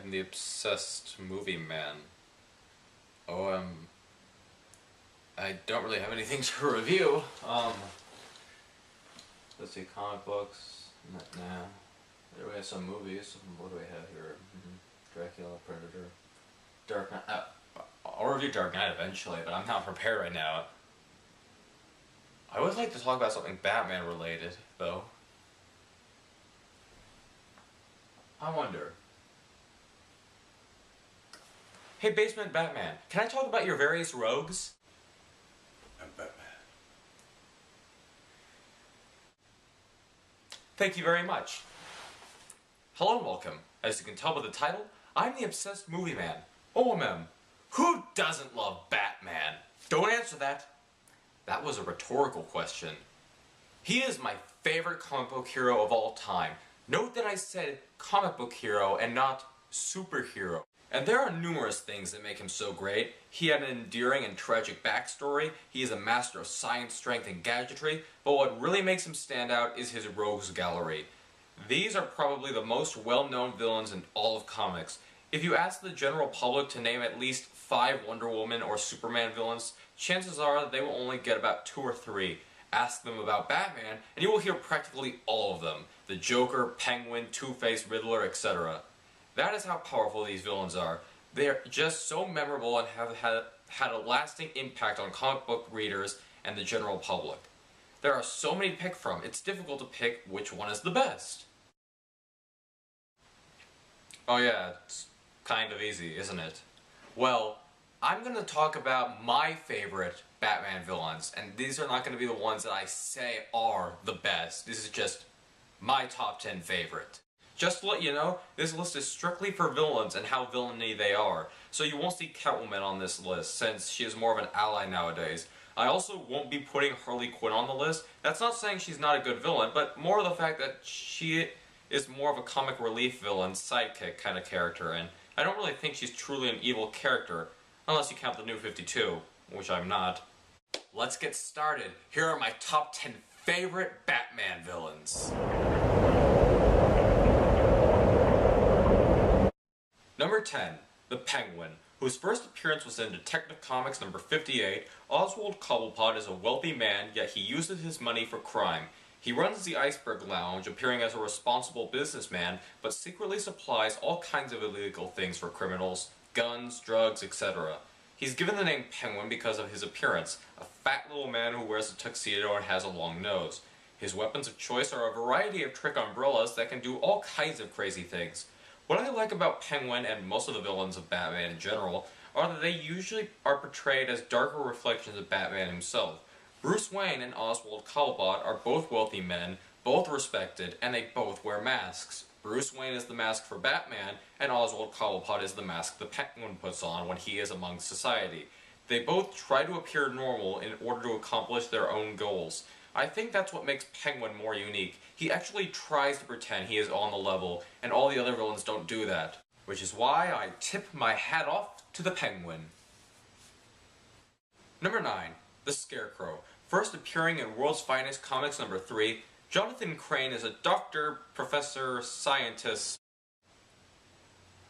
I'm the obsessed movie man. I don't really have anything to review. Let's see, comic books. Nah. There we have some movies. What do we have here? Dracula, Predator, Dark Knight. I'll review Dark Knight eventually, but I'm not prepared right now. I would like to talk about something Batman related, though. I wonder. Hey, Basement Batman, can I talk about your various rogues? I'm Batman. Thank you very much. Hello and welcome. As you can tell by the title, I'm the obsessed movie man. OMM. Who doesn't love Batman? Don't answer that. That was a rhetorical question. He is my favorite comic book hero of all time. Note that I said comic book hero and not superhero. And there are numerous things that make him so great. He had an endearing and tragic backstory, he is a master of science, strength, and gadgetry, but what really makes him stand out is his rogues gallery. These are probably the most well-known villains in all of comics. If you ask the general public to name at least 5 Wonder Woman or Superman villains, chances are that they will only get about 2 or 3. Ask them about Batman, and you will hear practically all of them. The Joker, Penguin, Two-Face, Riddler, etc. That is how powerful these villains are. They are just so memorable and have had a lasting impact on comic book readers and the general public. There are so many to pick from, it's difficult to pick which one is the best. Oh yeah, it's kind of easy, isn't it? Well, I'm going to talk about my favorite Batman villains, and these are not going to be the ones that I say are the best. This is just my top 10 favorite. Just to let you know, this list is strictly for villains and how villainy they are, so you won't see Catwoman on this list, since she is more of an ally nowadays. I also won't be putting Harley Quinn on the list. That's not saying she's not a good villain, but more of the fact that she is more of a comic relief villain, sidekick kind of character, and I don't really think she's truly an evil character, unless you count the New 52, which I'm not. Let's get started. Here are my top 10 favorite Batman villains. Number 10, the Penguin, whose first appearance was in Detective Comics number 58. Oswald Cobblepot is a wealthy man, yet he uses his money for crime. He runs the Iceberg Lounge, appearing as a responsible businessman, but secretly supplies all kinds of illegal things for criminals, guns, drugs, etc. He's given the name Penguin because of his appearance, a fat little man who wears a tuxedo and has a long nose. His weapons of choice are a variety of trick umbrellas that can do all kinds of crazy things. What I like about Penguin and most of the villains of Batman in general are that they usually are portrayed as darker reflections of Batman himself. Bruce Wayne and Oswald Cobblepot are both wealthy men, both respected, and they both wear masks. Bruce Wayne is the mask for Batman, and Oswald Cobblepot is the mask the Penguin puts on when he is among society. They both try to appear normal in order to accomplish their own goals. I think that's what makes Penguin more unique. He actually tries to pretend he is on the level, and all the other villains don't do that. Which is why I tip my hat off to the Penguin. Number 9, the Scarecrow. First appearing in World's Finest Comics number 3, Jonathan Crane is a doctor, professor, scientist,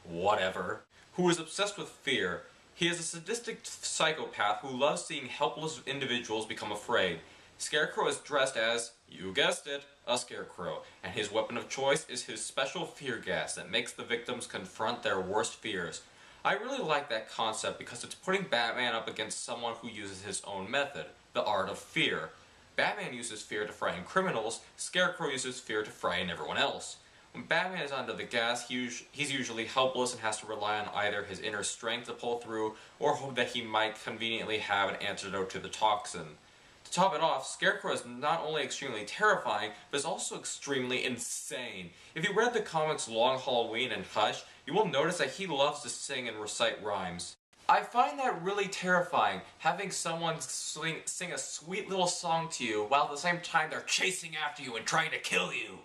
whatever, who is obsessed with fear. He is a sadistic psychopath who loves seeing helpless individuals become afraid. Scarecrow is dressed as, you guessed it, a scarecrow, and his weapon of choice is his special fear gas that makes the victims confront their worst fears. I really like that concept because it's putting Batman up against someone who uses his own method, the art of fear. Batman uses fear to frighten criminals, Scarecrow uses fear to frighten everyone else. When Batman is under the gas, he's usually helpless and has to rely on either his inner strength to pull through, or hope that he might conveniently have an antidote to the toxin. To top it off, Scarecrow is not only extremely terrifying, but is also extremely insane. If you read the comics Long Halloween and Hush, you will notice that he loves to sing and recite rhymes. I find that really terrifying, having someone sing a sweet little song to you while at the same time they're chasing after you and trying to kill you.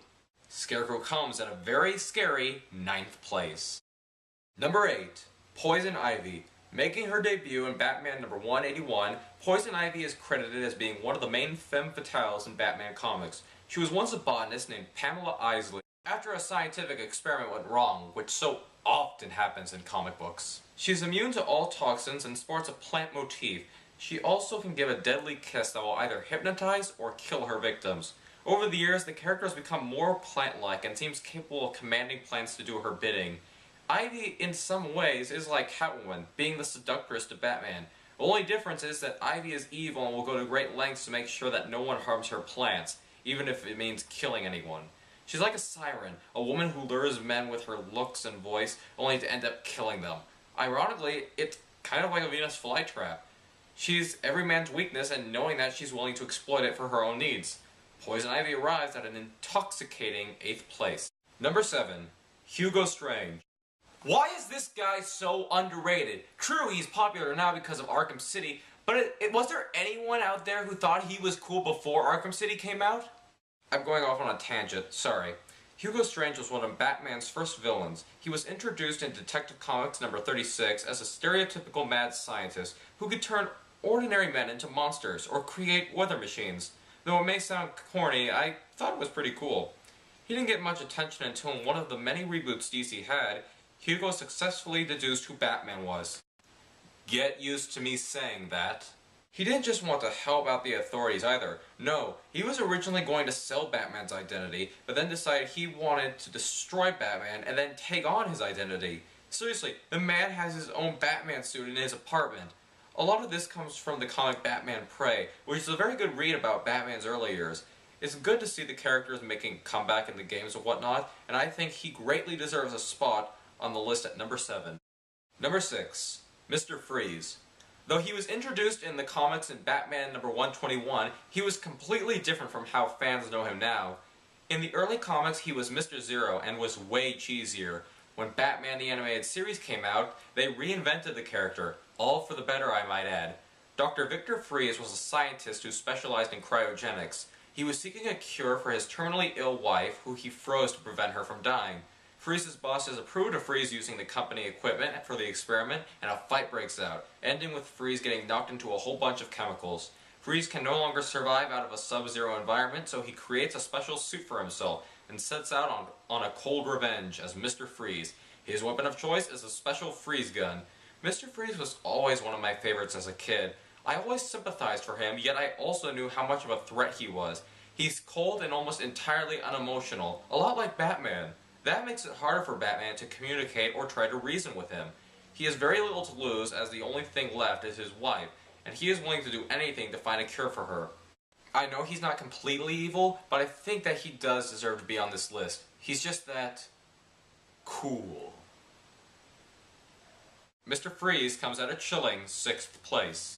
Scarecrow comes at a very scary 9th place. Number 8, Poison Ivy. Making her debut in Batman number 181, Poison Ivy is credited as being one of the main femme fatales in Batman comics. She was once a botanist named Pamela Isley, after a scientific experiment went wrong, which so often happens in comic books. She's immune to all toxins and sports a plant motif. She also can give a deadly kiss that will either hypnotize or kill her victims. Over the years, the character has become more plant-like and seems capable of commanding plants to do her bidding. Ivy, in some ways, is like Catwoman, being the seductress to Batman. The only difference is that Ivy is evil and will go to great lengths to make sure that no one harms her plants, even if it means killing anyone. She's like a siren, a woman who lures men with her looks and voice, only to end up killing them. Ironically, it's kind of like a Venus flytrap. She's every man's weakness, and knowing that, she's willing to exploit it for her own needs. Poison Ivy arrives at an intoxicating 8th place. Number 7. Hugo Strange. Why is this guy so underrated? True, he's popular now because of Arkham City, but was there anyone out there who thought he was cool before Arkham City came out? I'm going off on a tangent, sorry. Hugo Strange was one of Batman's first villains. He was introduced in Detective Comics number 36 as a stereotypical mad scientist who could turn ordinary men into monsters or create weather machines. Though it may sound corny, I thought it was pretty cool. He didn't get much attention until in one of the many reboots DC had, Hugo successfully deduced who Batman was. Get used to me saying that. He didn't just want to help out the authorities either. No, he was originally going to sell Batman's identity, but then decided he wanted to destroy Batman and then take on his identity. Seriously, the man has his own Batman suit in his apartment. A lot of this comes from the comic Batman Prey, which is a very good read about Batman's early years. It's good to see the characters making a comeback in the games and whatnot, and I think he greatly deserves a spot on the list at number 7. Number 6. Mr. Freeze. Though he was introduced in the comics in Batman number 121, he was completely different from how fans know him now. In the early comics, he was Mr. Zero and was way cheesier. When Batman the Animated Series came out, they reinvented the character, all for the better I might add. Dr. Victor Freeze was a scientist who specialized in cryogenics. He was seeking a cure for his terminally ill wife, who he froze to prevent her from dying. Freeze's bosses approved of Freeze using the company equipment for the experiment, and a fight breaks out, ending with Freeze getting knocked into a whole bunch of chemicals. Freeze can no longer survive out of a sub-zero environment, so he creates a special suit for himself, and sets out on a cold revenge as Mr. Freeze. His weapon of choice is a special freeze gun. Mr. Freeze was always one of my favorites as a kid. I always sympathized for him, yet I also knew how much of a threat he was. He's cold and almost entirely unemotional, a lot like Batman. That makes it harder for Batman to communicate or try to reason with him. He has very little to lose, as the only thing left is his wife, and he is willing to do anything to find a cure for her. I know he's not completely evil, but I think that he does deserve to be on this list. He's just that cool. Mr. Freeze comes at a chilling 6th place.